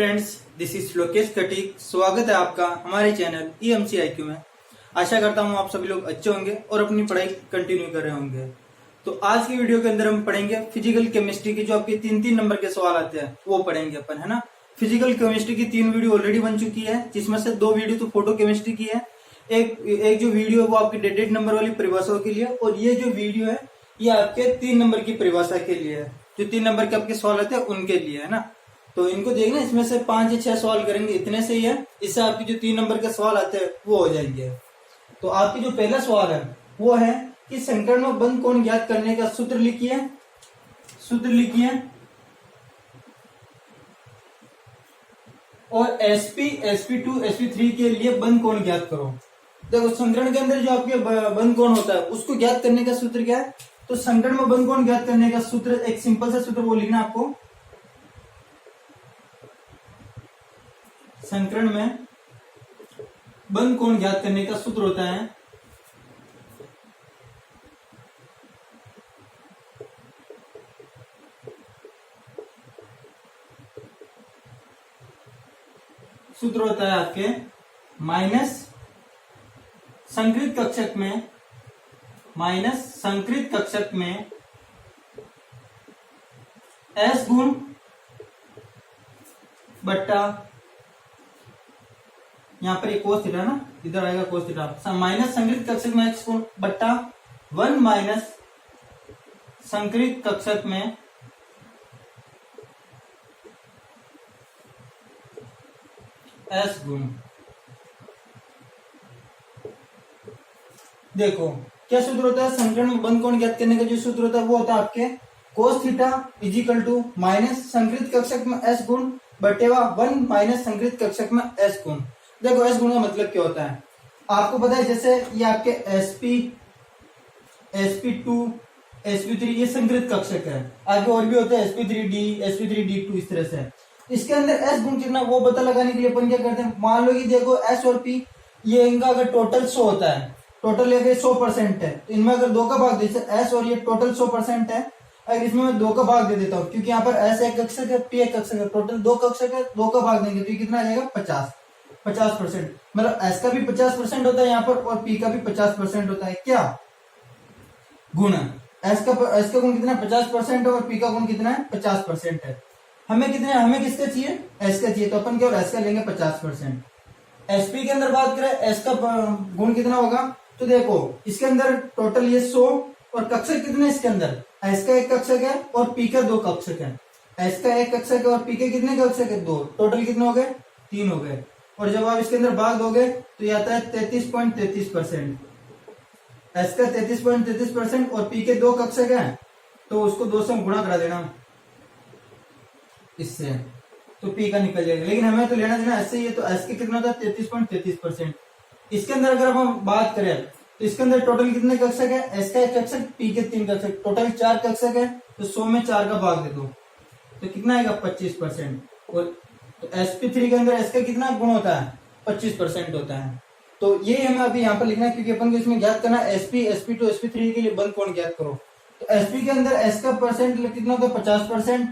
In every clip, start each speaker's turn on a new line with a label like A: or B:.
A: Friends, this is Lokesh Katik. स्वागत है आपका हमारे चैनल EMCIQ में। आशा करता हूँ आप सभी लोग अच्छे होंगे और अपनी पढ़ाई कंटिन्यू कर रहे होंगे। तो आज की वीडियो के अंदर हम पढ़ेंगे फिजिकल केमिस्ट्री के जो आपके 3-3 नंबर के सवाल आते हैं वो पढ़ेंगे अपन, है ना। फिजिकल केमिस्ट्री की 3 वीडियो ऑलरेडी बन चुकी है, जिसमें से 2 वीडियो तो फोटो केमिस्ट्री की है। एक जो वीडियो है वो आपकी डेटेड नंबर वाली परिभाषाओं के लिए, और ये जो वीडियो है ये आपके 3 नंबर की परिभाषा के लिए है। जो 3 नंबर के आपके सवाल आते हैं उनके लिए, है ना। तो इनको देखना, इसमें से 5 या 6 सवाल करेंगे, इतने से ही है। इससे आपकी जो 3 नंबर के सवाल आते हैं वो हो जाएंगे। तो आपकी जो पहला सवाल है वो है कि संकर्ण में बंद कोण ज्ञात करने का सूत्र लिखिए। और sp, sp2, sp3 के लिए बंद कोण ज्ञात करो। देखो, संकर्ण के अंदर जो आपके बंद कोण होता है उसको ज्ञात करने का सूत्र क्या है। तो संकर्ण में बंद कोण ज्ञात करने का सूत्र, एक सिंपल सा सूत्र वो लिखना आपको। संकर्ण में बंद कोण ज्ञात करने का सूत्र होता है आपके माइनस संकृत कक्षक में S गुण बट्टा, यहाँ पर एक कोस थीटा ना, इधर आएगा कोस थीटा, माइनस संकृत कक्षक में x गुण बट्टा 1 माइनस संकृत कक्षक में S गुण। देखो क्या सूत्र होता है संकर्ण में बंद कोण ज्ञात करने का, जो सूत्र होता है वो होता है आपके cos theta equal to minus संकृत कक्षक में S गुण बटेवा 1 माइनस संकृत कक्षक में S गुण। देखो S गुण का मतलब क्या होता है आपको पता है। जैसे ये आपके SP, SP2, SP3 ये संकृत कक्षक है। आगे और भी होते हैं SP3D, SP3D2, इस तरह से। इसके अंदर S गुण कितना वो पता लगाने के लिए अपन क्या करते हैं, मान लो कि देखो S और P ये इनका अगर टोटल 100 होता है, टोटल अगर 100% है, तो इनमें अगर 2 का भाग दे, S और ये टोटल 100% है, अगर इसमें मैं 2 का भाग दे देता हूँ, क्योंकि यहाँ पर S एक कक्षक है, P एक कक्षक है, टोटल 2 कक्षक है, 2 का भाग देंगे तो ये कितना आ जाएगा 50%। मतलब S का भी 50% होता है यहाँ पर, और P का भी 50% होता है। क्या गुण S का गुण कितना 50% है और P का गुण कितना है 50% है। हमें किसका चाहिए, S का चाहिए, तो अपन क्या और S का लेंगे 50%। SP के अंदर बात करें, S का गुण कितना होगा, तो देखो इसके अंदर टोटल ये 100 और कक्षक कितने इसके अंदर, S का 1 कक्षक है और P का 2 कक्षक है। S का 1 कक्षक है और P के कितने कक्षक है 2, टोटल कितने हो गए 3 हो गए। और जब आप इसके अंदर भाग दोगे तो ये आता है 33.33%। S का 33.33% और P के 2 कक्षक हैं, तो उसको 2 से गुणा करा देना इससे, तो P का निकल जाएगा। लेकिन हमें तो लेना देना ऐसे ही है, तो S के कितना होता है 33.33%। इसके अंदर अगर हम बात करें तो इसके अंदर टोटल कितने कक्षक है, S का 1 कक्षक, P के 3 कक्षक, टोटल 4 कक्षक है, तो 100 में 4 का भाग दे दो तो कितना आएगा 25%। और तो sp3 के अंदर S का कितना गुण होता है 25% होता है। तो ये हमें अभी यहाँ पर लिखना है, क्योंकि अपन को इसमें ज्ञात करना है SP, SP2, SP3 के लिए बंद कोण ज्ञात करो। तो SP के अंदर S का परसेंट कितना होता है 50%,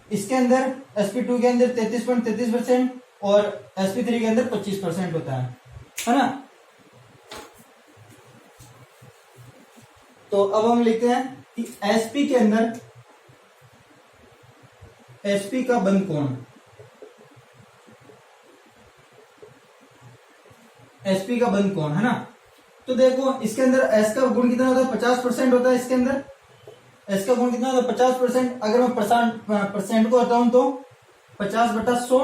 A: इसके अंदर SP2 के अंदर 33.33% और SP3 के अंदर 25% होता है ना। तो अब हम लिखते हैं कि SP के अंदर SP का बंद कोण, SP का बंद कोण, है ना। तो देखो इसके अंदर S का गुण कितना होता है 50% होता है। इसके अंदर S का गुण कितना होता है 50%। अगर मैं परसेंट को हटाऊं तो 50/100,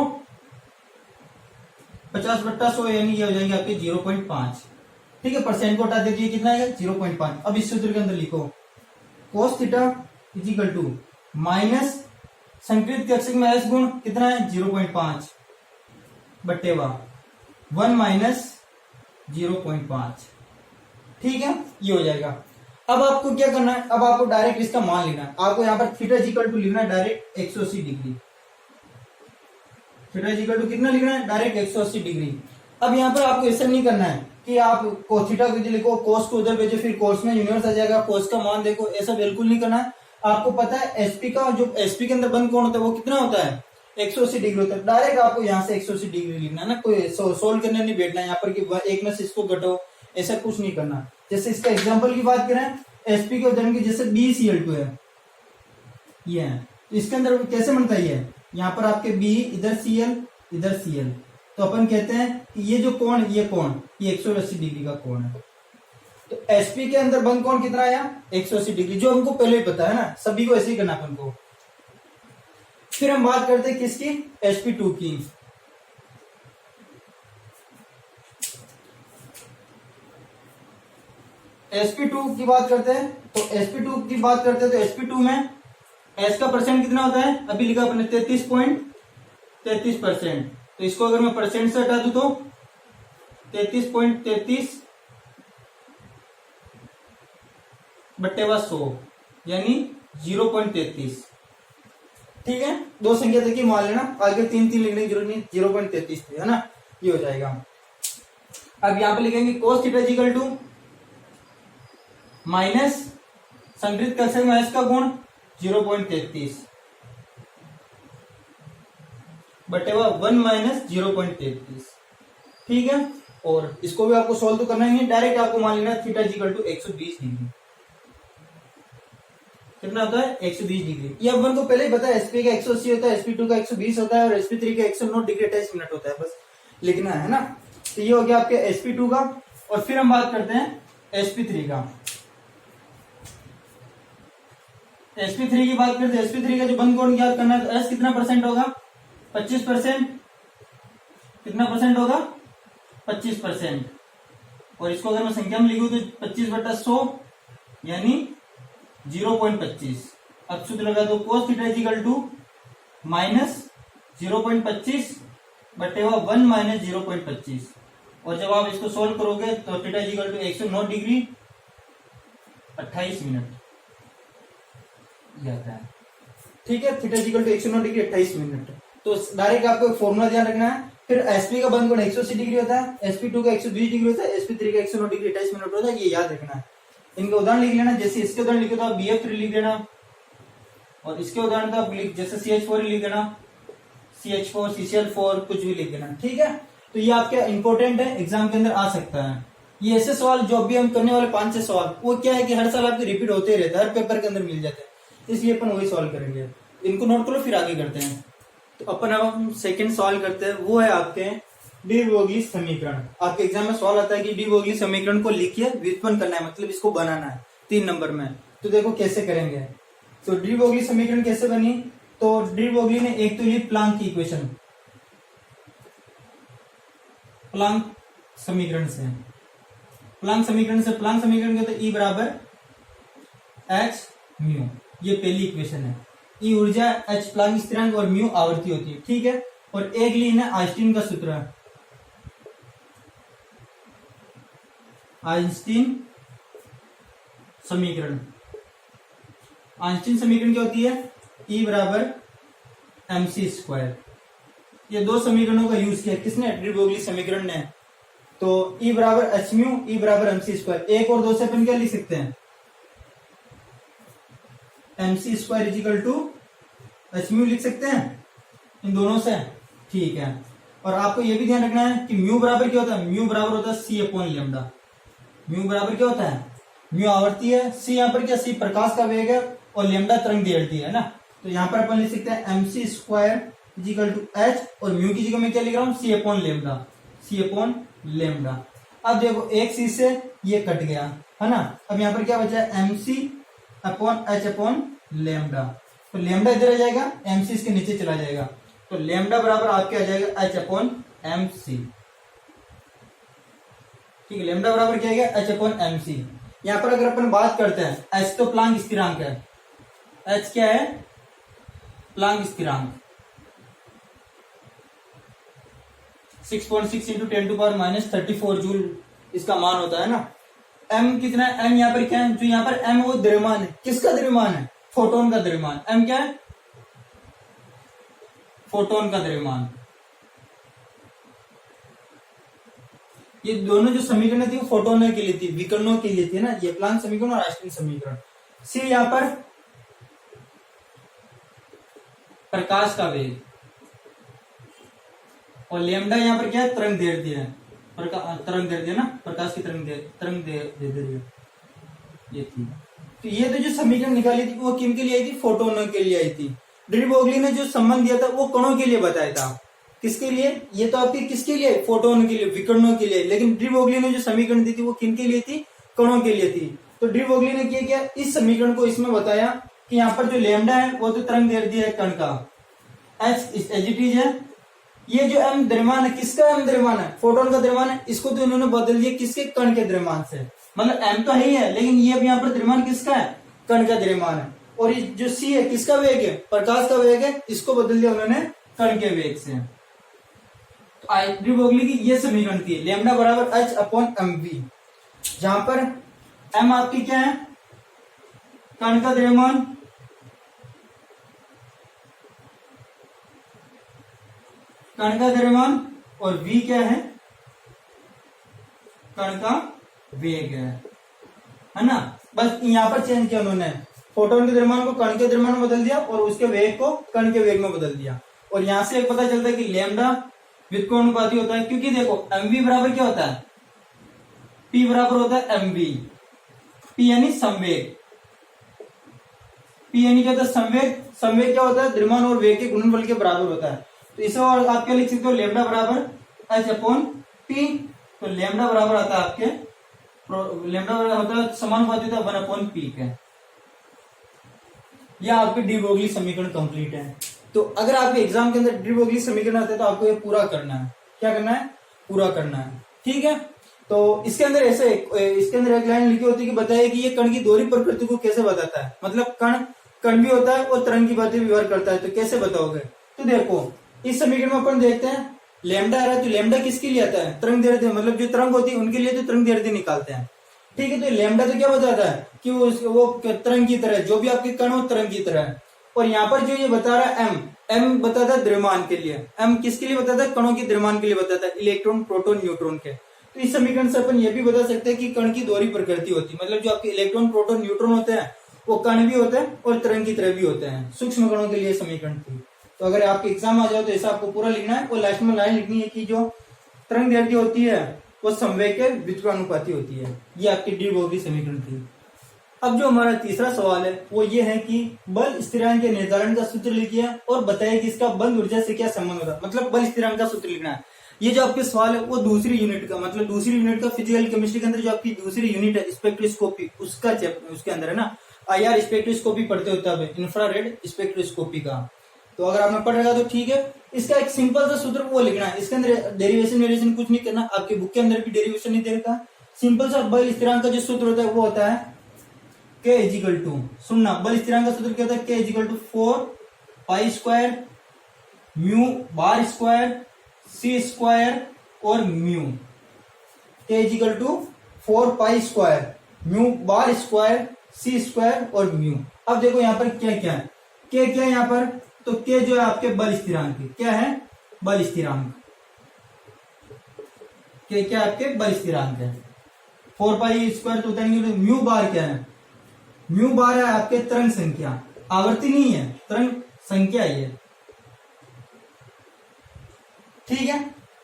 A: 50/100 यानी ये हो जाएंगे आपके 0.5। ठीक है, परसेंट को हटा दीजिए, कितना है 0.5। अब इस सूत्र के अंदर लिखो cos theta equal to minus संकृत कक्षक में S गुण कितना है 0.5 बटेवा 1 माइनस 0.5। ठीक है, ये हो जाएगा। अब आपको क्या करना है, अब आपको डायरेक्ट इसका मान लेना है। आपको यहाँ पर थीटा इक्वल टू लिखना है direct 180 degree. Theta equal to कितना लिखना है डायरेक्ट 180 डिग्री। अब यहाँ पर आपको ऐसा नहीं करना है कि आप थीटा को लिखो, कोस को उधर भेजो, फिर कोस में यूनिवर्स आ जाएगा, कोस का मान देखो, ऐसा बिल्कुल नहीं करना है। आपको पता है एसपी का, जो एसपी के अंदर बंद कोण होता है वो कितना होता है 180 डिग्री होता है। डायरेक्ट आपको यहाँ से 180 डिग्री लिखना है ना, कोई सोल्व करने नहीं बैठना यहाँ पर कि एक में से इसको घटाओ, ऐसा कुछ नहीं करना। जैसे इसका एग्जांपल की बात करें, एसपी के उदाहरण की, जैसे BCl2 है, ये है, तो इसके अंदर कैसे बनता है, ये यहाँ पर आपके B, इधर Cl, इधर Cl, तो अपन कहते हैं कि ये जो कोण, ये 180 डिग्री का कोण है। तो एसपी के अंदर बंद कोण कितना आया, 180 डिग्री, जो हमको पहले ही पता है ना, सभी को ऐसे ही करना अपन को। फिर हम बात करते हैं किसकी, sp2 की। sp2 की बात करते हैं, तो sp2 की बात करते हैं तो sp2 में s का परसेंट कितना होता है, अभी लिखा अपने 33.33%। तो इसको अगर मैं परसेंट से हटा दूं तो 33.33 बट्टे 100 यानी 0.33। ठीक है, दो संख्या देखिए मान लेना, आगे 3 लिखने की जरूरत नहीं, 0.33 है ना, ये हो जाएगा। अब यहां पे लिखेंगे cos theta equal to minus संकृत कक्षक में s का गुण 0.33 बटे 1 माइनस 0.33। ठीक है, और इसको भी आपको सॉल्व तो करना ही है, डायरेक्ट आपको मान लेना थीटा इक्वल टू 120 डिग्री। कितना होता है, 120 डिग्री। ये अपन को पहले ही पता है, sp का 180 होता है, sp2 का 120 होता है और sp3 का 109 डिग्री 28 मिनट होता है, बस लिखना है ना। तो ये हो गया आपके sp2 का। और फिर हम बात करते हैं sp3 का। sp3 की बात करते हैं, sp3 का जो बंद कोण ज्ञात करना है, s कितना परसेंट होगा, 25%। कितना परसेंट होगा, 25%। और इसको अगर मैं संख्या में लिखूं तो 25/100 यानी 0.25। अब सूत्र लगा दो, cos theta equal to minus 0.25 बटे 1 माइनस 0.25। और जब आप इसको सोल्व करोगे तो theta equal to 109 degree 28 minute आता है। ठीक है, theta equal to 109 degree 28 minute. तो डायरेक्ट आपको एक फॉर्मूला ध्यान रखना है। फिर एसपी का बंद कोण 180 डिग्री होता है, sp2 का 120 डिग्री होता है, sp3 का 109 डिग्री 28 मिनट होता है, ये याद रखना है। इनके उदाहरण लिख लेना, जैसे इसके उदाहरण लिखे तो आप BF3 लिख देना, और इसके उदाहरण तो आप जैसे CH4 लिख देना, CH4 CCl4 कुछ भी लिख देना। ठीक है, तो ये आपके इंपॉर्टेंट है, एग्जाम के अंदर आ सकता है। ये ऐसे सवाल जो भी हम करने वाले 5-6 सवाल, वो क्या है कि हर साल आपके रिपीट होते रहते हैं, हर पेपर के अंदर मिल जाते हैं, इसलिए अपन वही सॉल्व करेंगे। इनको नोट करो, फिर आगे करते हैं। तो अपन अब हम सेकेंड सवाल करते हैं, वो है आपके डी ब्रोगली समीकरण। आपके एग्जाम में सवाल आता है कि डी ब्रोगली समीकरण को लिखिए, व्युत्पन्न करना है, मतलब इसको बनाना है 3 नंबर में। तो देखो कैसे करेंगे। तो डी ब्रोगली समीकरण कैसे बनी, तो डी ब्रोगली ने एक तो ये प्लांक की इक्वेशन, प्लांक समीकरण से प्लांक समीकरण के तो E बराबर H म्यू, ये पहली इक्वेशन है। E ऊर्जा, H प्लांक स्थिरांक और म्यू आवर्ती होती है। ठीक है, और एक लीन है आइंस्टीन का सूत्र है, आइंस्टीन समीकरण। आइंस्टीन समीकरण क्या होती है, E बराबर mc²। ये दो समीकरणों का यूज किया किसने, डी ब्रोगली समीकरण ने। तो E बराबर h म्यू, E बराबर mc²। एक और दो से अपन क्या लिख सकते हैं, mc² is equal to h mu लिख सकते हैं इन दोनों से। ठीक है, और आपको यह भी ध्यान रखना है कि म्यू बराबर क्या होता है, म्यू बराबर होता है c/λ। म्यू बराबर क्या होता है, म्यू आवर्ती है, c यहाँ पर क्या, c प्रकाश का वेग है और लेमडा तरंग दैर्ध्य है ना। तो यहाँ पर अपन लिख सकते हैं mc² इजिकल टू h, और म्यू की जगह मैं क्या लिख रहा हूँ, c/λ। अब देखो एक c से ये कट गया है ना, अब यहाँ पर क्या बचा है, mc/h/λ। तो लेमडा इधर आ जाएगा, mc इसके नीचे चला जाएगा, तो लेमडा बराबर आपके आ जाएगा h/mc। ठीक है, लेमडा बराबर क्या आएगा, h/mc। यहाँ पर अगर अपन बात करते हैं, h तो प्लांक स्थिरांक है, h क्या है, प्लांक स्थिरांक 6.6 × 10⁻³ जूल इसका मान होता है ना। m कितना है, m यहाँ पर क्या है, जो यहाँ पर m वो द्रव्यमान है, किसका द्रव्यमान है, फोटोन का द्रव्यमान। m क्या है, फोटोन का द्रव्यमान। ये दोनों जो समीकरण थी वो फोटोनों के लिए थी, विकिरणों के लिए थी ना, ये प्लांक समीकरण और आइंस्टीन समीकरण। c यहाँ पर प्रकाश का वेग, और लेमडा यहाँ पर क्या है, तरंग दैर्ध्य है, तरंग दैर्ध्य ना, प्रकाश की तरंग दैर्ध्य ये थी। तो ये तो जो समीकरण निकाली थी वो किन के लिए आई थी, फोटोनों के लिए आई थी। डी ब्रोगली ने जो संबंध दिया था वो कणों के लिए बताया था। किसके लिए, ये तो आपके किसके लिए, फोटोन के लिए, विकिरणों के लिए। लेकिन डी ब्रोगली ने जो समीकरण दी थी वो किन के लिए थी, कणों के लिए थी। तो डी ब्रोगली ने क्या किया, इस समीकरण को इसमें बताया कि यहाँ पर जो लैम्डा है वो तो तरंग दैर्ध्य है कण का, एच एज इट इज है। ये जो एम द्रव्यमान है, किसका एम द्रव्यमान है, फोटोन का द्रव्यमान है, इसको तो इन्होंने बदल दिया किसके, कण के द्रव्यमान से। मतलब एम तो है ही है, लेकिन ये भी यहाँ पर द्रव्यमान किसका है, कण का द्रव्यमान है। और ये जो सी है किसका वेग है, प्रकाश का वेग है, इसको बदल दिया उन्होंने कण के वेग से। डी ब्रोगली की ये समीकरण थी, लैम्डा बराबर एच अपॉन एम वी, जहां पर एम आपकी क्या है, कण का द्रव्यमान, कण का द्रव्यमान, और वी क्या है, कण का वेग है ना। बस यहाँ पर चेंज किया उन्होंने, फोटोन के द्रव्यमान को कण के द्रव्यमान में बदल दिया और उसके वेग को कण के वेग में बदल दिया। और यहां से एक पता चलता है कि लैम्डा व्युत्क्रमानुपाती होता है, क्योंकि देखो एमवी बराबर क्या होता है, पी बराबर होता है एमवी, पी यानी संवेग, पी यानी क्या होता है, संवेग। संवेग क्या होता है, द्रव्यमान और वेग के गुणनफल के बराबर होता है। तो इसे और आप क्या लिख सकते हो, लैम्डा बराबर एच अपॉन पी। तो लैम्डा बराबर आता है आपके, लैम्डा बराबर होता है समानुपाती होता है 1 अपॉन पी का। यह आपके डी ब्रोगली समीकरण कंप्लीट है। तो अगर आपके एग्जाम के अंदर डी ब्रोगली समीकरण आते हैं तो आपको ये पूरा करना है। क्या करना है, पूरा करना है, ठीक है। तो इसके अंदर ऐसे इसके अंदर एक लाइन लिखी होती है कि बताइए कि ये कण की दोहरी प्रकृति को कैसे बताता है। मतलब कण भी होता है और तरंग की बातें व्यवहार करता है, तो कैसे बताओगे। तो देखो इस समीकरण में अपन देखते हैं लैम्डा आ रहा है, तो लैम्डा किसके लिए आता है, तरंग दैर्ध्य, मतलब जो तरंग होती है उनके लिए तो तरंग दैर्ध्य निकालते हैं, ठीक है। तो लैम्डा तो क्या बताता है कि वो तरंग की तरह, जो भी आपके कण हो तरंग की तरह है। और यहाँ पर जो ये बता रहा है एम बताता है द्रव्यमान के लिए, एम किसके लिए बताता है, कणों के द्रव्यमान के लिए बताता है, इलेक्ट्रॉन प्रोटॉन न्यूट्रॉन के। तो इस समीकरण से अपन ये भी बता सकते हैं कि कण की दोहरी प्रकृति होती है, मतलब जो आपके इलेक्ट्रॉन प्रोटॉन न्यूट्रॉन होते हैं वो कण भी होते हैं और तरंग की तरह भी होते हैं। सूक्ष्म कणों के लिए समीकरण थी। तो अगर आपके एग्जाम आ जाओ तो ऐसा आपको पूरा लिखना है और लास्ट में लाइन लिखनी है कि जो तरंग दैर्ध्य होती है वो संवेग के व्युत्क्रमानुपाती होती है। ये आपकी डी ब्रोगली समीकरण थी। अब जो हमारा तीसरा सवाल है वो ये है कि बल स्थिरांक के निर्धारण का सूत्र लिखिए और बताइए कि इसका बंद ऊर्जा से क्या संबंध होता है। मतलब बल स्थिरांक का सूत्र लिखना है। ये जो आपके सवाल है वो दूसरी यूनिट का, मतलब दूसरी यूनिट का फिजिकल केमिस्ट्री के अंदर जो आपकी दूसरी यूनिट है स्पेक्ट्रोस्कोपी, उसका उसके अंदर है ना, IR स्पेक्ट्रोस्कोपी पढ़ते होता है, इंफ्रारेड स्पेक्ट्रोस्कोपी का। तो अगर आपने पढ़ रखा तो ठीक है। इसका एक सिंपल सा सूत्र वो लिखना है, इसके अंदर डेरिवेशन कुछ नहीं करना, आपके बुक के अंदर भी डेरिवेशन नहीं दे रखा। सिंपल सा बल स्थिरांक का जो सूत्र होता है वो होता है K इजिकल टू, सुनना, बल स्थिरांक का सूत्र क्या होता है, K equal to 4 pi square mu bar square c square और mu. K equal to 4 pi square mu bar square c square और म्यू। अब देखो यहाँ पर क्या क्या है, K क्या है यहाँ पर, तो K जो है आपके बल स्थिरांक है। क्या है, बल स्थिरांक। K क्या आपके बल स्थिरांक है। 4 पाई स्क्वायर तो होता नहीं, म्यू बार क्या है, म्यू बार है आपके तरंग संख्या, आवर्ती नहीं है, तरंग संख्या ही है, ठीक है,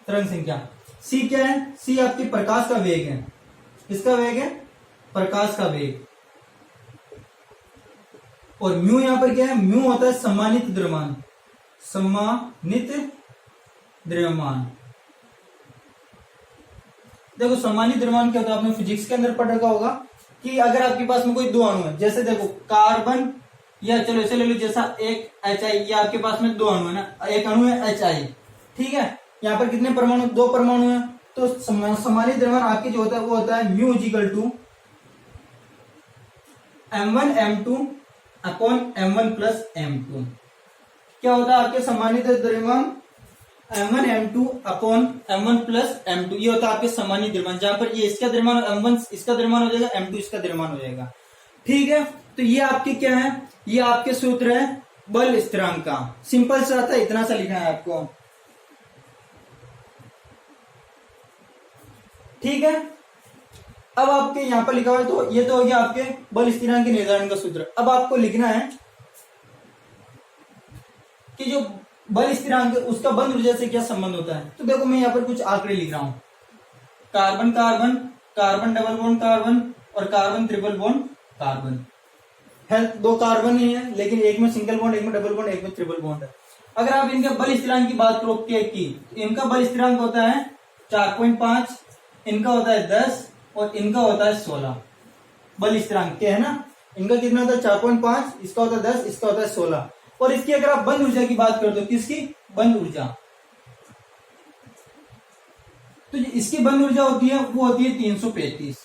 A: तरंग संख्या। सी क्या है, सी आपकी प्रकाश का वेग है। किसका वेग है, प्रकाश का वेग। और म्यू यहां पर क्या है, म्यू होता है सम्मानित द्रव्यमान, सम्मानित द्रव्यमान। देखो सम्मानित द्रव्यमान क्या होता है, आपने फिजिक्स के अंदर पढ़ रखा होगा कि अगर आपके पास में कोई दो अणु है, जैसे देखो कार्बन, या चलो ऐसे ले लो जैसा एक HI, ये आपके पास में दो अणु है ना, एक अणु है HI, ठीक है। यहाँ पर कितने परमाणु, दो परमाणु है। तो सम्मानित द्रव्यमान आपके जो होता है वो होता है mu equal to M1 M2 upon M1 plus M2। क्या होता है आपके सम्मानित द्रव्यमान, M1 M2 upon M1 plus M2, ये होता है आपके सम्मानित द्रव्यमान, जहां पर ये इसका द्रव्यमान M1 इसका द्रव्यमान हो जाएगा, M2 इसका द्रव्यमान हो जाएगा, ठीक है। तो ये आपके क्या है, ये आपके सूत्र है बल स्थिरांक का। सिंपल सा था, इतना सा लिखना है आपको, ठीक है। अब आपके यहां पर लिखा हुआ है, तो ये तो हो गया आपके बल स्थिरांक के निर्धारण का सूत्र। अब आपको लिखना है कि जो बल स्थिरांक उसका बंध ऊर्जा से क्या संबंध होता है। तो देखो मैं यहाँ पर कुछ आंकड़े लिख रहा हूं। Carbon carbon, carbon double bond carbon और कार्बन ट्रिपल बॉन्ड कार्बन है। दो कार्बन ही है, लेकिन एक में सिंगल बॉन्ड, एक में डबल बॉन्ड, एक में ट्रिपल बॉन्ड है। अगर आप इनके बल स्थिरांक की बात करो की, इनका बल स्थिरांक होता है 4.5, इनका होता है 10 और इनका होता है 16। बल स्थिरांक क्या है ना, इनका कितना होता है 4.5, इसका होता है 10, इसका होता है 16। और इसकी अगर आप बंध ऊर्जा की बात करो तो किसकी बंध ऊर्जा, तो इसकी बंध ऊर्जा होती है वो होती है 335।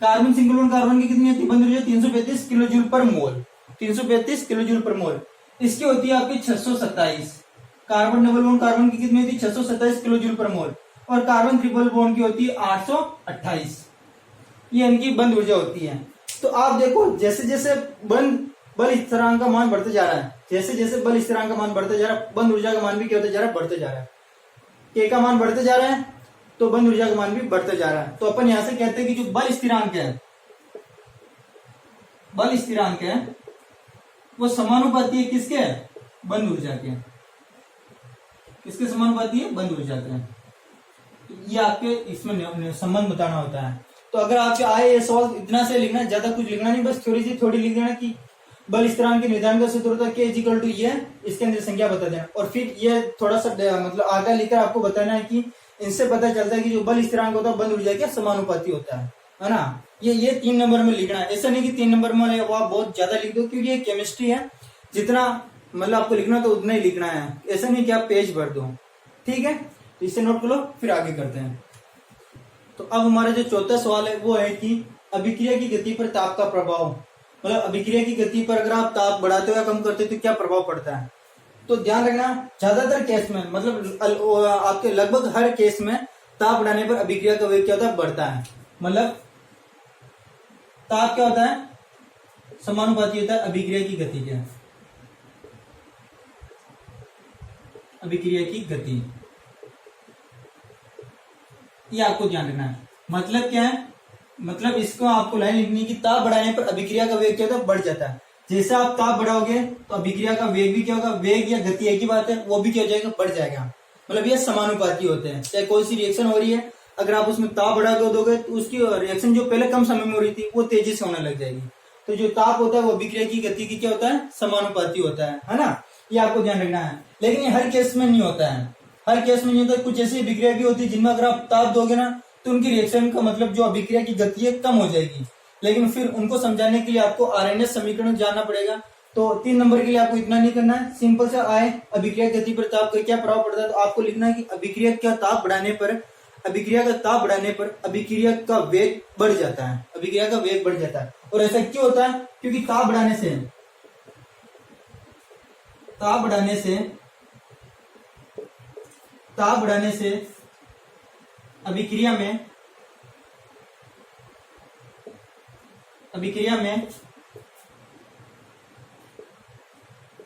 A: कार्बन सिंगल बॉन्ड कार्बन की कितनी होती है बंध ऊर्जा 335 किलो जूल पर मोल, 335 किलो जूल पर मोल। इसकी होती है आपकी 627। कार्बन डबल बॉन्ड कार्बन की कितनी होती है 627 किलो जूल पर मोल और कार्बन ट्रिपल बॉन्ड की होती है 828। ये इनकी बंध ऊर्जा होती है। तो आप देखो जैसे जैसे बल स्थिरांक का मान बढ़ते जा रहा है, जैसे जैसे बल स्थिरांक का मान बढ़ते जा रहा है, बंध ऊर्जा का मान भी क्या होता जा रहा है बढ़ते जा रहा है। के का मान बढ़ते जा रहा है तो बंध ऊर्जा का मान भी बढ़ते जा रहा है। तो अपन यहां से कहते हैं कि जो बल स्थिरांक है, बल स्थिरांक है वो समानुपाती है किसके, बंध ऊर्जा के। किसके समानुपाती है, बंध ऊर्जा के। ये आपके इसमें संबंध बताना होता है। तो अगर आपके आए ये सवाल इतना से लिखना, ज्यादा कुछ लिखना नहीं, बस थोड़ी लिख देना कि बल स्थिरांक के निर्धारण का सूत्र होता है K इक्वल टू ये, इसके अंदर संख्या बता देना। और फिर ये थोड़ा सा मतलब आगे लिखकर आपको बताना है कि इनसे पता चलता है कि जो बल स्थिरांक होता है बंध ऊर्जा के समानुपाती होता है ना। ये 3 नंबर में लिखना है। ऐसा नहीं कि 3 नंबर में वो आप बहुत ज्यादा लिख दो, क्योंकि ये केमिस्ट्री है, जितना मतलब आपको लिखना तो उतना ही लिखना है। ऐसा नहीं कि आप पेज भर दो, ठीक है। तो इसे नोट कर लो, फिर आगे करते हैं। तो अब हमारा जो चौथा सवाल है वो है कि अभिक्रिया की गति पर ताप का प्रभाव, मतलब अभिक्रिया की गति पर अगर आप ताप बढ़ाते हो या कम करते हो तो क्या प्रभाव पड़ता है। तो ध्यान रखना, ज्यादातर केस में मतलब आपके लगभग हर केस में ताप बढ़ाने पर अभिक्रिया का वेग क्या होता है, बढ़ता है। मतलब ताप क्या होता है, समानुपाती होता है अभिक्रिया की गति के, अभिक्रिया की गति। ये आपको ध्यान रखना है। मतलब क्या है, मतलब इसको आपको लाइन लिखनी है कि ताप बढ़ाने पर अभिक्रिया का वेग क्या होता है, बढ़ जाता है। जैसे आप ताप बढ़ाओगे तो अभिक्रिया का वेग भी क्या होगा, वेग या गति एक ही बात है, वो भी क्या हो जाएगा, बढ़ जाएगा। मतलब ये समानुपाती होते हैं। चाहे कोई सी रिएक्शन हो रही है, अगर आप उसमें ताप बढ़ा के दोगे तो उसकी रिएक्शन जो पहले कम समय में हो रही थी वो तेजी से होने लग जाएगी। तो जो ताप होता है वो अभिक्रिया की गति की क्या होता है, समानुपाती होता है ना। ये आपको ध्यान रखना है। लेकिन ये हर केस में नहीं होता है, हर केस में नहीं होता। कुछ ऐसी अभिक्रिया भी होती है जिनमें अगर आप ताप दोगे ना तो उनकी रिएक्शन का मतलब जो अभिक्रिया की गति है कम हो जाएगी। लेकिन फिर उनको समझाने के लिए आपको आरएनएस समीकरण जानना पड़ेगा। तो 3 नंबर के लिए आपको इतना नहीं करना है, सिंपल सा आए अभिक्रिया गति पर ताप का क्या प्रभाव पड़ता है। तो आपको लिखना है कि अभिक्रिया का ताप बढ़ाने पर, अभिक्रिया का ताप बढ़ाने पर अभिक्रिया का वेग बढ़ जाता है, अभिक्रिया का वेग बढ़ जाता है। और ऐसा क्यों होता है, क्योंकि ताप बढ़ाने से अभिक्रिया में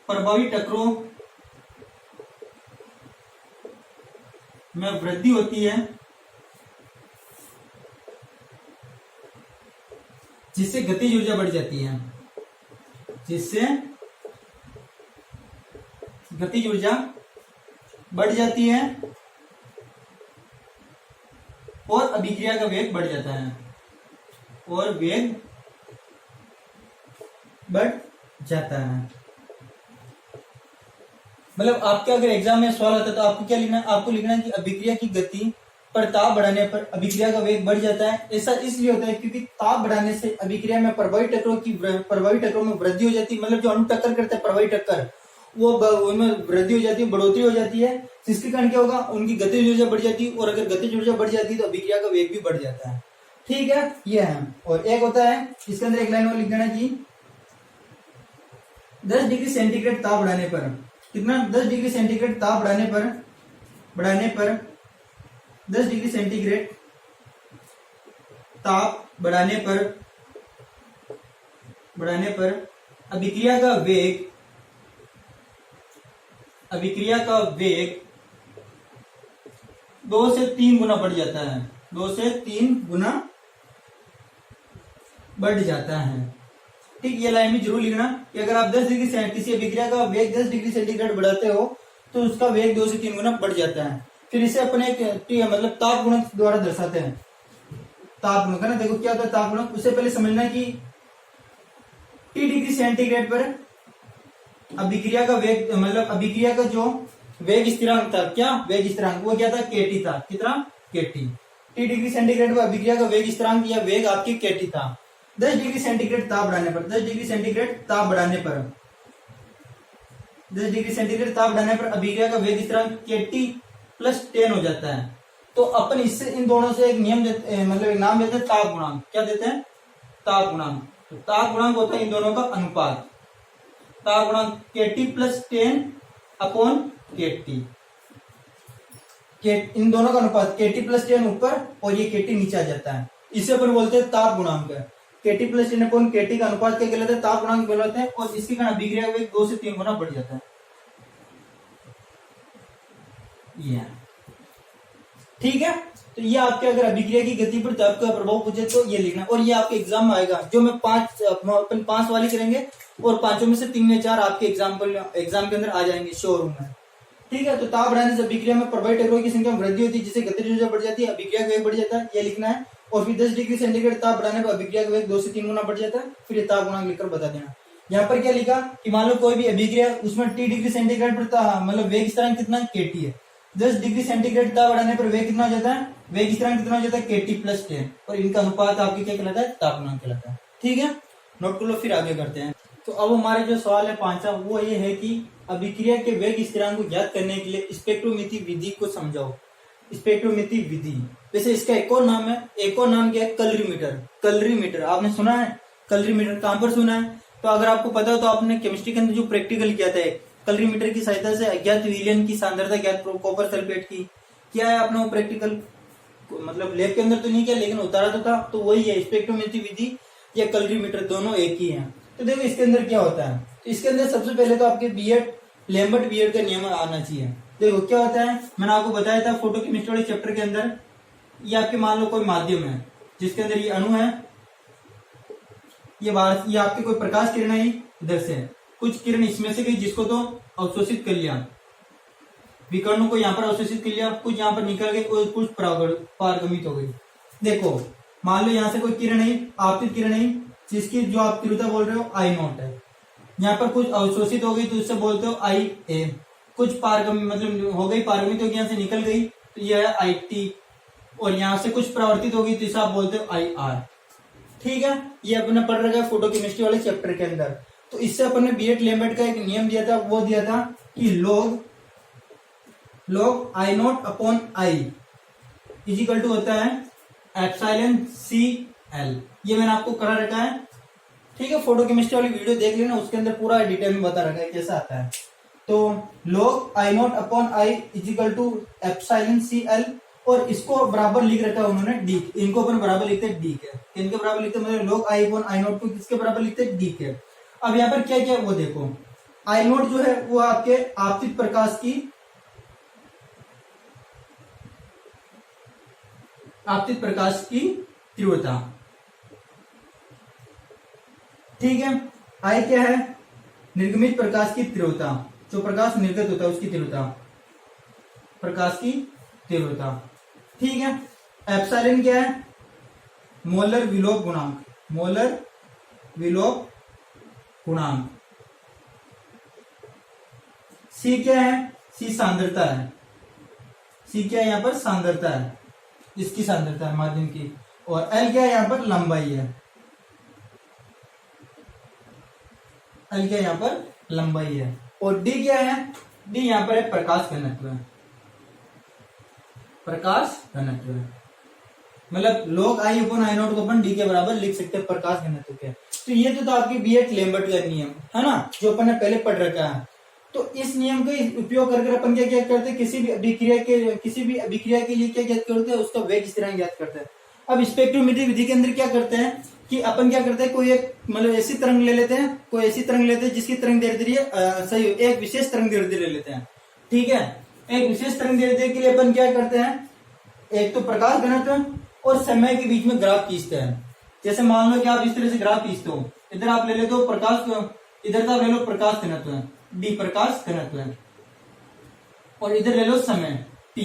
A: प्रभावी टक्करों में वृद्धि होती है, जिससे गतिज ऊर्जा बढ़ जाती है, जिससे गतिज ऊर्जा बढ़ जाती है और अभिक्रिया का वेग बढ़ जाता है, और वेग बढ़ जाता है। मतलब आपके अगर एग्जाम में सवाल आता है तो आपको क्या लिखना है, आपको लिखना है कि अभिक्रिया की गति पर ताप बढ़ाने पर अभिक्रिया का वेग बढ़ जाता है। ऐसा इसलिए होता है क्योंकि ताप बढ़ाने से अभिक्रिया में प्रभावी टक्करों में वृद्धि हो जाती है। मतलब जो अणु टक्कर करते हैं प्रभावी टक्कर, वो उनमें वृद्धि हो जाती है, बढ़ोतरी हो जाती है, जिसके कारण क्या होगा, उनकी गतिज ऊर्जा बढ़ जाती है। और अगर गतिज ऊर्जा बढ़ जाती है तो अभिक्रिया का वेग भी बढ़ जाता है। ठीक है, ये है। और एक होता है इसके अंदर एक लाइन और लिख देना कि 10 डिग्री सेंटीग्रेड ताप बढ़ाने पर, कितना, 10 डिग्री सेंटीग्रेड ताप बढ़ाने पर 10 डिग्री सेंटीग्रेड ताप बढ़ाने पर अभिक्रिया का वेग 2 से 3 गुना बढ़ जाता है, 2 से 3 गुना बढ़ जाता है। ठीक, ये लाइन भी जरूर लिखना कि अगर आप 10 डिग्री किसी अभिक्रिया का वेग 10 डिग्री सेंटीग्रेड बढ़ाते हो तो उसका वेग 2 से 3 गुना बढ़ जाता है। फिर इसे अपने मतलब ताप गुणक द्वारा दर्शाते हैं। ताप गुणक है ना, देखो क्या होता है ताप गुणक। उससे पहले समझना कि T डिग्री सेंटीग्रेड पर अभिक्रिया का वेग मतलब अभिक्रिया का जो वेग स्थिरांक था, क्या वेग स्थिरांक, वो क्या था, केटी था। कितना, केटी। T डिग्री सेंटीग्रेड पर अभिक्रिया का वेग स्थिरांक या वेग आपकी केटी था। 10 डिग्री सेंटीग्रेड ताप बढ़ाने पर 10 डिग्री सेंटीग्रेड ताप बढ़ाने पर 10 डिग्री सेंटीग्रेड ताप बढ़ाने पर अभिक्रिया का वेग स्थिरांक केटी प्लस 10 हो जाता है। तो अपन इससे इन दोनों से एक नियम मतलब एक नाम देते हैं ताप गुणांक। क्या देते हैं, ताप गुणांक। तो ताप गुणांक होता है इन दोनों का अनुपात। ताप गुणांक केटी प्लस 10 अपॉन केटी। इन दोनों का अनुपात केटी प्लस 10 ऊपर और ये केटी नीचे आ जाता है। इसे अपन बोलते हैं ताप गुणांक। केटी प्लस 10 अपॉन केटी का अनुपात क्या कहलाता है, ताप गुणांक कहलाता है। और इसके कारण अभिक्रिया का वेग 2 से 3 गुना बढ़ जाता है। ये ठीक है। तो ये आपके अगर अभिक्रिया की गति पर ताप का प्रभाव पूछे तो ये लिखना। और ये आपके एग्जाम में आएगा। जो मैं अपन 5 वाली करेंगे और 5 में से 3 या 4 आपके एग्जाम के अंदर आ जाएंगे शोरूम में। ठीक है। तो ताप बढ़ाने से अभिक्रिया में प्रभावित टैगोर की संख्या में वृद्धि होती है, जिससे गतिज ऊर्जा बढ़ जाती है, अभिक्रिया का वेग बढ़ जाता है, ये लिखना है। और फिर 10 डिग्री सेंटीग्रेड ताप बढ़ाने पर अभिक्रिया का वेग 2 से 3 गुना बढ़ जाता है। फिर ये ताप गुणांक लिखकर बता देना। यहाँ पर क्या लिखा कि मान लो कोई भी अभिक्रिया, उसमें T डिग्री सेंटीग्रेड पर मतलब वेग स्थिरांक कितना, केटी है। 10 डिग्री सेंटीग्रेड ताप बढ़ाने पर वेग कितना हो जाता है, वेग स्थिरांक कितना हो जाता है, केटी प्लस 10। और इनका अनुपात आपके क्या कहलाता है, ताप गुणांक कहलाता है। ठीक है, नोट कर लो, फिर आगे करते हैं। तो अब हमारे जो सवाल है 5वां, वो ये है कि अभिक्रिया के वेग स्थिरांक को ज्ञात करने के लिए स्पेक्ट्रोमीट्री विधि को समझाओ। स्पेक्ट्रोमीट्री विधि, वैसे इसका एक और नाम है, एक और नाम क्या है, कलरीमीटर। कलरीमीटर आपने सुना है, कलरीमीटर कहां पर सुना है? तो अगर आपको पता हो तो आपने केमिस्ट्री के अंदर जो प्रैक्टिकल किया था, कलरीमीटर की सहायता से अज्ञात विलयन की सांद्रता ज्ञात कॉपर सल्फेट की, क्या है आपने वो प्रैक्टिकल, मतलब लैब के अंदर तो नहीं किया लेकिन उतारा तो था। तो वही है स्पेक्ट्रोमेट्री विधि या कलरीमीटर, दोनों एक ही है। तो देखो इसके अंदर क्या होता है। तो इसके अंदर सबसे पहले तो आपके बीएड लैम्बर्ट बीएड का नियम आना चाहिए। देखो क्या होता है, मैंने आपको बताया था फोटोकेमिस्ट्री वाले चैप्टर के अंदर, ये आपके मान लो कोई माध्यम है जिसके अंदर ये अणु है, ये आपके कोई प्रकाश किरण है, इधर से कुछ किरण इसमें से गई जिसको तो अवशोषित कर लिया, विकर्णों को यहाँ पर अवशोषित कर लिया, कुछ यहाँ पर निकल गई और कुछ पारगमित हो गई। देखो मान लो यहाँ से कोई किरण है, आपतित किरण है, जिसकी जो आप तीव्रता बोल रहे हो I0 है, यहाँ पर कुछ अवशोषित हो गई तो उससे बोलते हो IA, कुछ पारगमित मतलब हो गई, पारगमित होगी, यहाँ से निकल गई तो यह है IT, और यहाँ से कुछ परावर्तित होगी तो इसे आप बोलते हो IR। ठीक है, ये अपने पढ़ रखा है फोटोकेमिस्ट्री वाले चैप्टर के अंदर। तो इससे अपन ने बीएड लैम्बर्ट का एक नियम दिया था, वो दिया था कि log I0 upon I equal to होता है एप्सिलॉन CL। ये मैंने आपको करा रखा है। ठीक है, फोटोकेमिस्ट्री वाली वीडियो देख लेना, उसके अंदर पूरा डिटेल में बता रखा है कैसा आता है। तो log I0 upon I equal to epsilon CL, और इसको बराबर लिख रखा है उन्होंने D, इनको अपन बराबर लिखते हैं D के, इनके बराबर लिखते हैं मतलब log I अपॉन I0 को किसके बराबर लिखते हैं, D के। अब यहाँ पर क्या क्या वो देखो, I0 जो है वो आपके आपतित प्रकाश की तीव्रता। ठीक है, I क्या है, निर्गमित प्रकाश की तीव्रता, जो प्रकाश निर्गत होता है उसकी तीव्रता, प्रकाश की तीव्रता। ठीक है, एप्सिलॉन क्या है, मोलर विलोप गुणांक, मोलर विलोप गुणांक। C क्या है, C सांद्रता है, C क्या है यहाँ पर, सांद्रता है, इसकी सांद्रता है माध्यम की। और L क्या है यहाँ पर, लंबाई है, L क्या यहाँ पर, लंबाई है। और D क्या है, D यहाँ पर है प्रकाश घनत्व है, प्रकाश घनत्व है, मतलब log I अपॉन I0 को अपन D के बराबर लिख सकते हैं प्रकाश घनत्व के। तो ये तो था आपके बीएड लैम्बर्ट का नियम है ना, जो अपन ने पहले पढ़ रखा है। तो इस नियम का उपयोग करके अपन क्या क्या करते हैं, किसी भी अभिक्रिया के लिए क्या ज्ञात करते हैं, उसका वेग स्थिरांक ज्ञात करते हैं। अब स्पेक्ट्रोमेट्री विधि के अंदर क्या करते हैं कि अपन क्या करते हैं, कोई एक मतलब ऐसी तरंग ले लेते हैं, कोई ऐसी तरंग लेते हैं जिसकी तरंग दैर्ध्य सही हो, एक विशेष तरंग दैर्ध्य ले लेते हैं। ठीक है, एक विशेष तरंग दैर्ध्य के लिए अपन क्या करते हैं, एक तो प्रकाश घनत्व और समय के बीच में ग्राफ खींचते हैं। जैसे मान लो कि आप इस तरह से ग्राफ खींचते हो, इधर आप ले लेते हो प्रकाश, इधर का ले लो प्रकाश घनत्व है, D प्रकाश घनत्व है। और इधर ले लो समय t।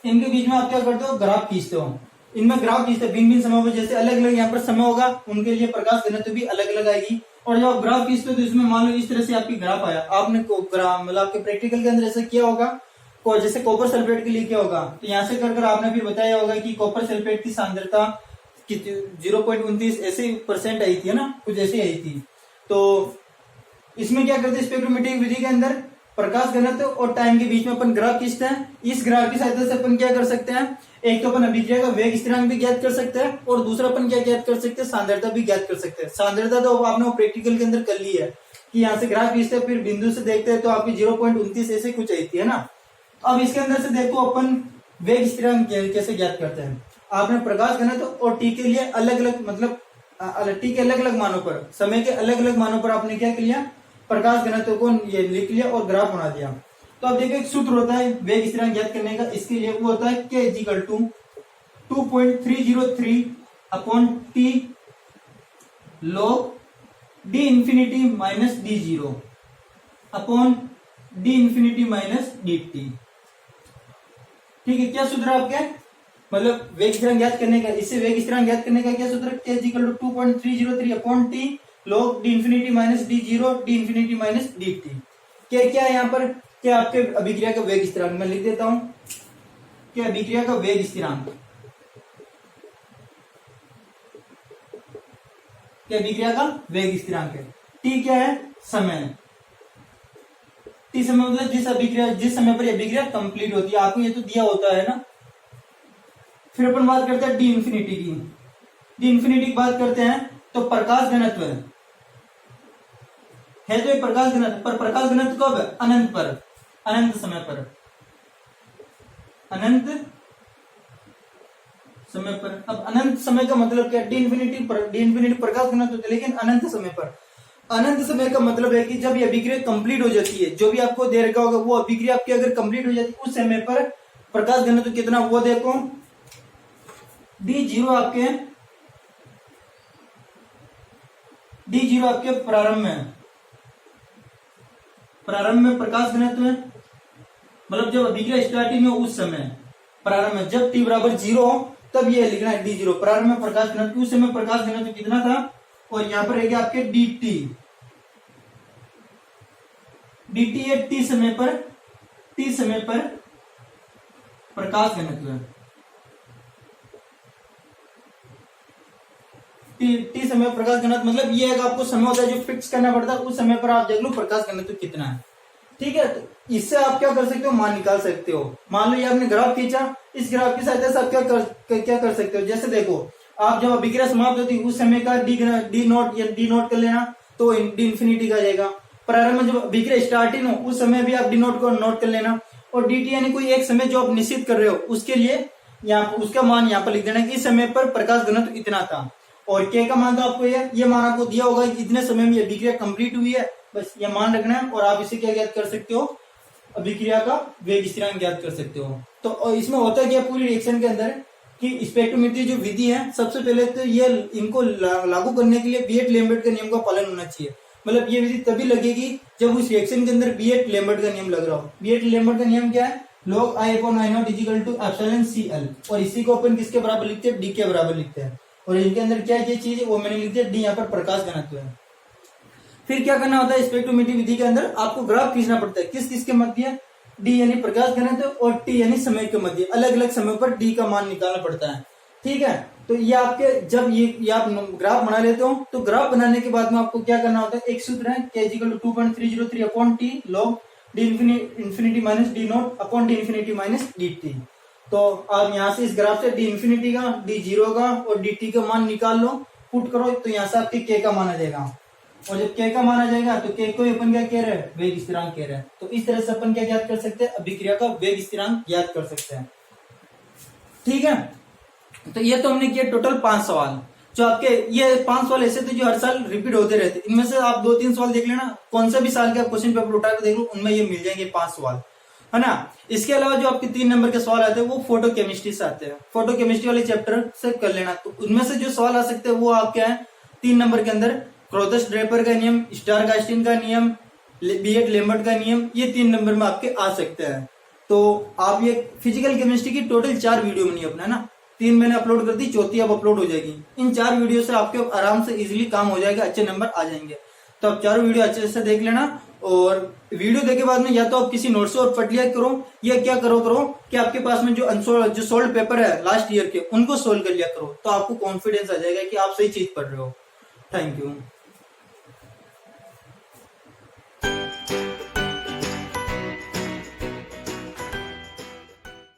A: इनके बीच में आप क्या करते हो, ग्राफ खींचते हो। इनमें ग्राफ खींचते भिन्न भिन्न समय पर, जैसे अलग अलग यहाँ पर समय होगा उनके लिए प्रकाश घनत्व भी अलग अलग आएगी। और जब आप ग्राफ खींचते हो तो इसमें मान लो इस तरह से आपकी ग्राफ आया, आपने ग्राफ मतलब आपके प्रैक्टिकल के अंदर ऐसा किया होगा, जैसे कॉपर सल्फेट के लिए क्या होगा, तो यहाँ से कर आपने फिर बताया होगा कि कॉपर सल्फेट की सांद्रता 0.29 ऐसे % आई थी, है ना, कुछ ऐसी आई थी। तो इसमें क्या करते हैं, स्पेक्ट्रोमेट्रिक विधि के अंदर प्रकाश घनत्व और टाइम के बीच में अपन ग्राफ खींचते हैं। इस ग्राफ की सहायता से अपन क्या कर सकते हैं, एक तो अपन अभिक्रिया का वेग स्थिरांक भी ज्ञात कर सकते हैं और दूसरा अपन क्या ज्ञात कर सकते हैं, सांद्रता भी ज्ञात कर सकते हैं। सांद्रता तो आपने प्रैक्टिकल के अंदर कर ली है कि यहाँ से ग्राफ खींचते हैं, फिर बिंदु से देखते हैं तो आपकी 0.29 ऐसे कुछ आई थी, है ना। अब इसके अंदर से देखो अपन वेग स्थिरांक कैसे ज्ञात करते हैं। आपने प्रकाश घनत्व और टी के लिए अलग अलग मतलब टी के अलग अलग मानों पर, समय के अलग अलग मानों पर आपने क्या किया, प्रकाश घनत्व को ये लिख लिया और ग्राफ बना दिया। तो अब देखो एक सूत्र होता है वेग स्थिरांक ज्ञात करने का, इसके लिए वो होता है k = 2.303 upon t log d infinity minus d0 upon d infinity minus dt। ठीक है, क्या सूत्र है आपके, मतलब वेग स्थिरांक ज्ञात करने का, इससे वेग स्थिरांक ज्ञात करने का क्या सूत्र है, k = 2.303 upon t log d infinity minus d0 d infinity minus dt। क्या है यहाँ पर, क्या आपके अभिक्रिया का वेग स्थिरांक, मैं लिख देता हूं, क्या अभिक्रिया का वेग स्थिरांक, क्या अभिक्रिया का वेग स्थिरांक है। t क्या है, समय, t समय मतलब जिस समय पर अभिक्रिया कंप्लीट होती है, आपको ये तो दिया होता है ना। फिर अपन बात करते हैं डी इंफिनिटी की, डी इंफिनिटी की बात करते हैं तो प्रकाश घनत्व है तो ये प्रकाश घनत्व, पर प्रकाश घनत्व कब है, अनंत पर, अनंत समय पर, अनंत समय पर। अब अनंत समय का मतलब क्या, डी इंफिनिटी प्रकाश घनत्व होता है, लेकिन अनंत समय पर। अनंत समय का मतलब है कि जब ये अभिक्रिया कंप्लीट हो जाती है, जो भी आपको दे रखा होगा वो अभिक्रिया आपकी अगर कंप्लीट हो जाती है, उस समय पर प्रकाश घनत्व कितना, वो देखो d0 आपके, d0 आपके प्रारंभ में प्रकाश घनत्व है, मतलब जब अभिक्रिया स्टार्टिंग हो उस समय, प्रारंभ में जब t बराबर 0 हो तब ये लिखना है d0 प्रारंभ में प्रकाश घनत्व, उस समय प्रकाश घनत्व कितना था, और यहाँ पर रहेगा आपके dt है t समय पर प्रकाश घनत्व है, t समय प्रकाश घनत्व मतलब ये है, आपको समय होता है जो फिक्स करना पड़ता है, उस समय पर आप देख लो प्रकाश घनत्व कितना है। ठीक है, तो इससे आप क्या कर सकते हो, मान निकाल सकते हो। मान लो ये आपने ग्राफ खींचा, इस ग्राफ की सहायता से आप क्या कर सकते हो, जैसे देखो आप जब अभिक्रिया समाप्त होती है उस समय का डी नोट कर लेना तो डी इंफिनिटी का जाएगा। प्रारंभ में जब अभिक्रिया स्टार्टिंग हो उस समय भी आप डी नोट को नोट कर लेना, और डी टी यानी कोई एक समय जो आप निश्चित कर रहे हो उसके लिए यहाँ उसका मान यहाँ पर लिख देना कि इस समय पर प्रकाश घनत्व इतना था, और के का मान तो आपको ये मान आपको दिया होगा कि इतने समय में अभिक्रिया कंप्लीट हुई है, बस ये मान रखना है और आप इसे क्या ज्ञात कर सकते हो, अभिक्रिया का वेग स्थिरांक ज्ञात कर सकते हो। तो इसमें होता है क्या पूरी रिएक्शन के अंदर कि स्पेक्ट्रोमेट्री जो विधि है, सबसे पहले तो ये इनको लागू करने के लिए बीएट लेम्बर्ट का नियम का पालन होना चाहिए। मतलब ये विधि तभी लगेगी जब उस रिएक्शन के अंदर बीएट लेम्बर्ट का नियम लग रहा हो। बीएट लेम्बर्ट का नियम क्या है, log I/I0 = एप्सिलॉन CL, और इसी को अपन किसके बराबर लिखते हैं, डी के बराबर लिखते हैं। और इनके अंदर क्या क्या चीज है वो मैंने लिख दिया, डी यहाँ पर प्रकाश घनत्व है। फिर क्या करना होता है, स्पेक्ट्रोमेट्री विधि के अंदर आपको ग्राफ खींचना पड़ता है, किस के मध्य, डी यानी प्रकाश घनत्व और टी यानी समय के मध्य, अलग अलग समय पर डी का मान निकालना पड़ता है। ठीक है, तो ये आपके जब ये आप ग्राफ बना लेते हो तो ग्राफ बनाने के बाद में आपको क्या करना होता है, एक सूत्र है k = 2.303 upon t log d infinity minus d not upon d infinity minus dt। तो आप यहाँ से इस ग्राफ से d infinity का, d0 का और dt का मान निकाल लो, पुट करो, तो यहाँ से आपके k का मान आ जाएगा, और जब k का मान आ जाएगा तो k को अपन क्या कह रहे हैं, वेग स्थिरांक कह रहे हैं। तो इस तरह से अपन क्या ज्ञात कर सकते हैं, अभिक्रिया का वेग स्थिरांक ज्ञात कर सकते हैं। ठीक है, तो ये तो हमने किया टोटल 5 सवाल, जो आपके ये 5 सवाल ऐसे थे जो हर साल रिपीट होते रहते। इनमें से आप 2-3 सवाल देख लेना, कौन सा भी साल के आप क्वेश्चन पेपर उठा कर देख लो, उनमें ये मिल जाएंगे 5 सवाल, है ना। इसके अलावा जो आपके 3 नंबर के सवाल आते हैं वो फोटो केमिस्ट्री से आते हैं, फोटो केमिस्ट्री वाले चैप्टर से कर लेना। तो उनमें से जो सवाल आ सकते हैं वो आप क्या है, 3 नंबर के अंदर क्रोथस ड्रेपर का नियम, स्टारगास्टिन का नियम, बीएट लेम्बर्ट का नियम, ये 3 नंबर में आपके आ सकते हैं। तो आप ये फिजिकल केमिस्ट्री की टोटल 4 वीडियो बनी अपना, है ना। 3 मैंने अपलोड कर दी, चौथी अब अपलोड हो जाएगी। इन 4 वीडियो से आपके आराम से इजीली काम हो जाएगा, अच्छे नंबर आ जाएंगे। तो आप 4 वीडियो अच्छे से देख लेना, और वीडियो देखे बाद में या तो आप किसी नोट से और पढ़ लिया करो, या क्या करो कि आपके पास में जो सोल्व पेपर है लास्ट ईयर के, उनको सोल्व कर लिया करो। तो आपको कॉन्फिडेंस आ जाएगा कि आप सही चीज पढ़ रहे हो। Thank you.